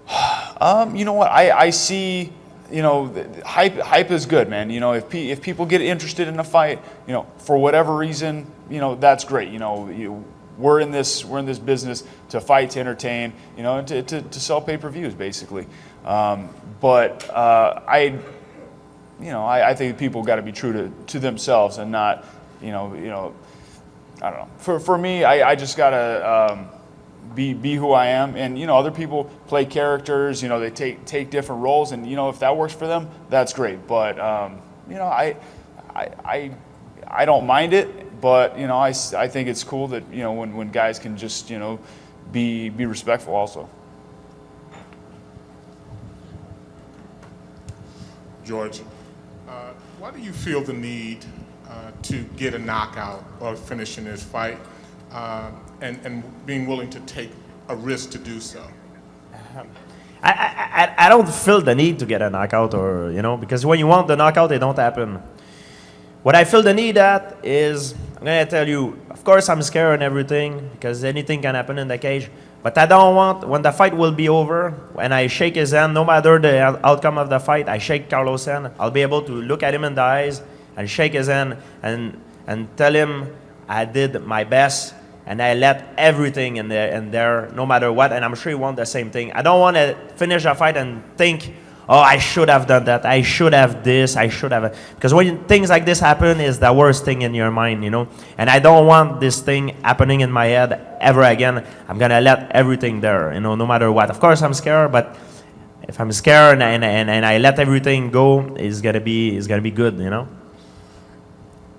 S13: You know what? I see. Hype is good, man. If people get interested in a fight, for whatever reason, that's great. We're in this business to fight, to entertain, to sell pay-per-views, basically. But I think people got to be true to themselves and not, I don't know. For me, I just gotta be who I am, and other people play characters. They take different roles, and if that works for them, that's great. But I don't mind it, but I think it's cool that when guys can just be respectful also.
S16: George, why do you feel the need to get a knockout or finish in this fight, and being willing to take a risk to do so?
S12: I don't feel the need to get a knockout, or because when you want the knockout, it don't happen. What I feel the need at is, I'm gonna tell you, of course I'm scared and everything, because anything can happen in the cage. But I don't want, when the fight will be over, and I shake his hand, no matter the outcome of the fight, I shake Carlos' hand, I'll be able to look at him in the eyes and shake his hand and tell him I did my best and I let everything in there, no matter what, and I'm sure he want the same thing. I don't want to finish a fight and think, oh, I should have done that, I should have this, I should have... Because when things like this happen, is the worst thing in your mind, And I don't want this thing happening in my head ever again. I'm going to let everything there, no matter what. Of course, I'm scared, but if I'm scared and I let everything go, it's going to be good,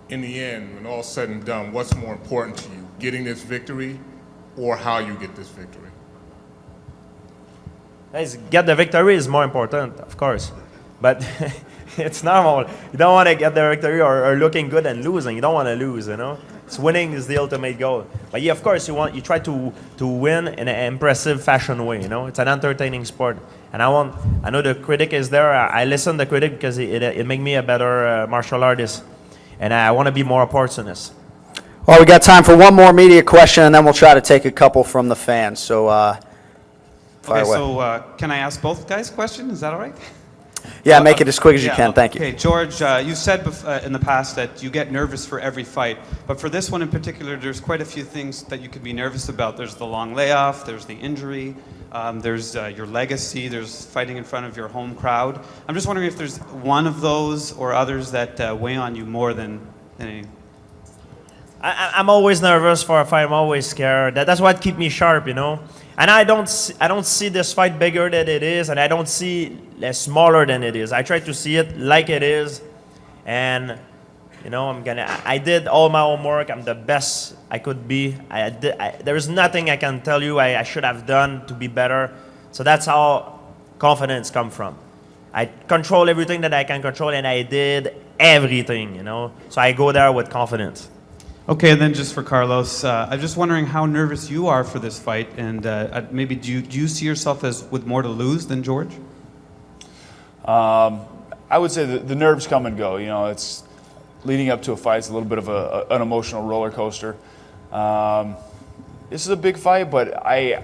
S16: In the end, when all's said and done, what's more important to you, getting this victory or how you get this victory?
S12: Get the victory is more important, of course. But it's normal. You don't want to get the victory or looking good and losing. You don't want to lose, It's winning is the ultimate goal. But yeah, of course, you try to win in an impressive fashion way, It's an entertaining sport. And I know the critic is there. I listen to the critic because it makes me a better martial artist. And I want to be more opportunist.
S11: Well, we got time for one more media question, and then we'll try to take a couple from the fans. So, fire away.
S5: So can I ask both guys a question? Is that all right?
S11: Yeah, make it as quick as you can. Thank you.
S5: Okay, George, you said in the past that you get nervous for every fight, but for this one in particular, there's quite a few things that you could be nervous about. There's the long layoff, there's the injury, there's your legacy, there's fighting in front of your home crowd. I'm just wondering if there's one of those or others that weigh on you more than any.
S12: I'm always nervous for a fight. I'm always scared. That's what keeps me sharp, And I don't see this fight bigger than it is, and I don't see less smaller than it is. I try to see it like it is, and I did all my homework. I'm the best I could be. There's nothing I can tell you I should have done to be better. So that's how confidence comes from. I control everything that I can control, and I did everything, So I go there with confidence.
S5: Okay, and then just for Carlos, I'm just wondering how nervous you are for this fight, and maybe do you see yourself as with more to lose than George?
S13: I would say the nerves come and go. It's leading up to a fight. It's a little bit of an emotional roller coaster. This is a big fight, but I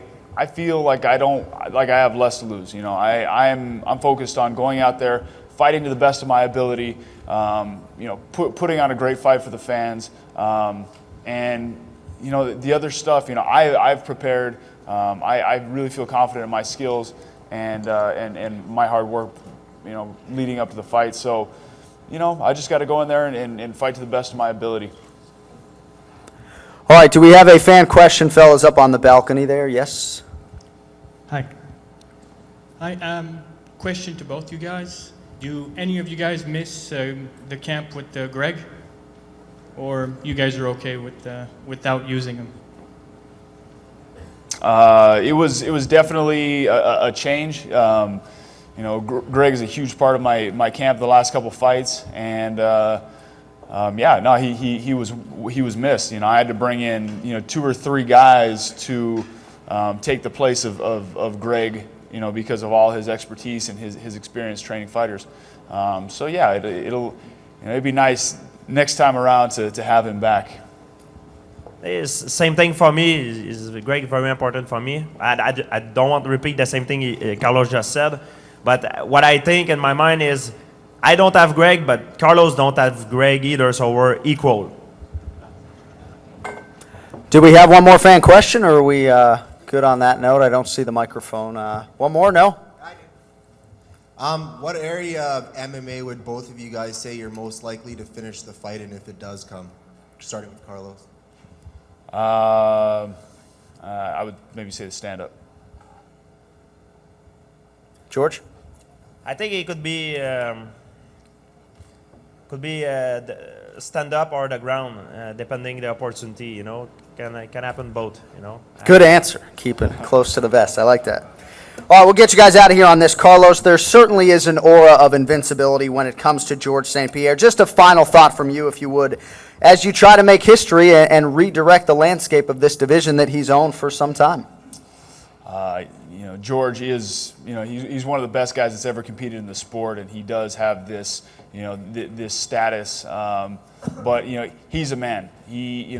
S13: feel like I have less to lose. I'm focused on going out there, fighting to the best of my ability. Putting on a great fight for the fans. And the other stuff, I've prepared. I really feel confident in my skills and my hard work, leading up to the fight. So, I just got to go in there and fight to the best of my ability.
S11: All right, do we have a fan question, fellas, up on the balcony there? Yes?
S6: Hi. Question to both you guys. Do any of you guys miss the camp with Greg? Or you guys are okay with without using him?
S13: It was definitely a change. Greg is a huge part of my camp the last couple fights, and he was missed. I had to bring in 2 or 3 guys to take the place of Greg, because of all his expertise and his experience training fighters. It'd be nice next time around to have him back.
S12: It's same thing for me. Is Greg very important for me? I don't want to repeat the same thing Carlos just said, but what I think in my mind is I don't have Greg, but Carlos don't have Greg either, so we're equal.
S11: Do we have one more fan question, or are we good on that note? I don't see the microphone. One more? No?
S8: What area of MMA would both of you guys say you're most likely to finish the fight in if it does come? Starting with Carlos.
S13: I would maybe say the stand-up.
S11: George?
S12: I think it could be the stand-up or the ground, depending the opportunity. Can happen both.
S11: Good answer. Keep it close to the vest. I like that. All right, we'll get you guys out of here on this. Carlos, there certainly is an aura of invincibility when it comes to George St-Pierre. Just a final thought from you, if you would, as you try to make history and redirect the landscape of this division that he's owned for some time.
S13: George is, he's one of the best guys that's ever competed in the sport, and he does have this, this status. But he's a man. He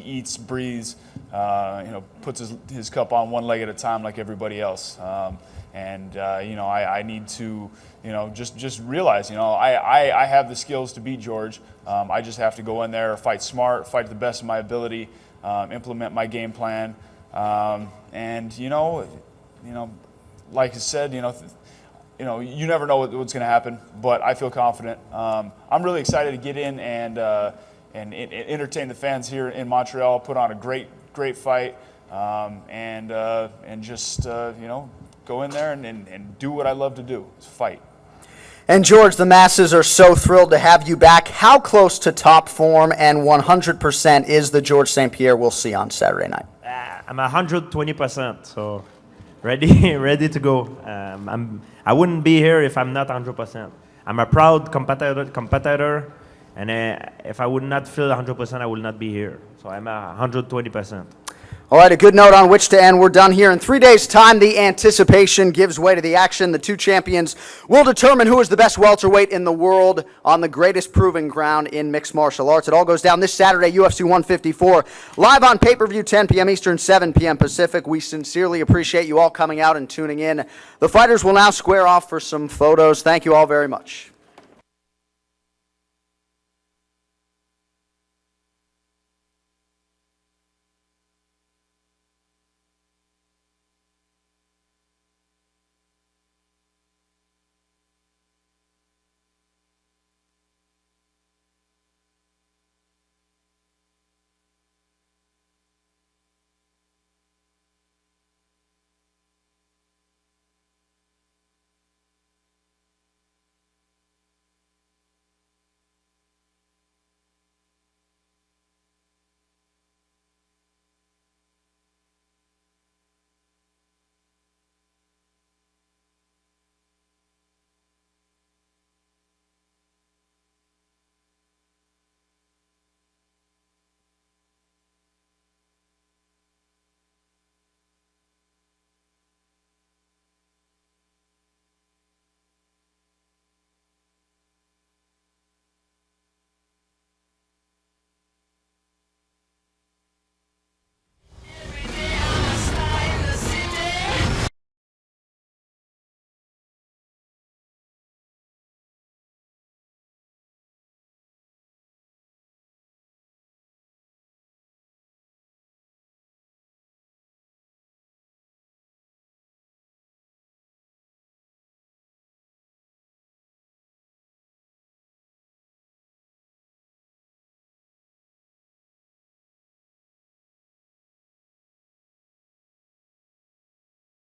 S13: eats, breathes, puts his cup on one leg at a time like everybody else. I need to, just realize, I have the skills to beat George. I just have to go in there, fight smart, fight to the best of my ability, implement my game plan, like I said, you never know what's going to happen, but I feel confident. I'm really excited to get in and entertain the fans here in Montreal, put on a great fight, and just go in there and do what I love to do, is fight.
S11: And George, the masses are so thrilled to have you back. How close to top form and 100% is the George St-Pierre we'll see on Saturday night?
S12: I'm 120%, so ready to go. I wouldn't be here if I'm not 100%. I'm a proud competitor, and if I would not feel 100%, I would not be here. So I'm 120%.
S11: All right, a good note on which to end. We're done here. In 3 days' time, the anticipation gives way to the action. The 2 champions will determine who is the best welterweight in the world on the greatest proving ground in mixed martial arts. It all goes down this Saturday, UFC 154, live on pay-per-view, 10 p.m. Eastern, 7 p.m. Pacific. We sincerely appreciate you all coming out and tuning in. The fighters will now square off for some photos. Thank you all very much.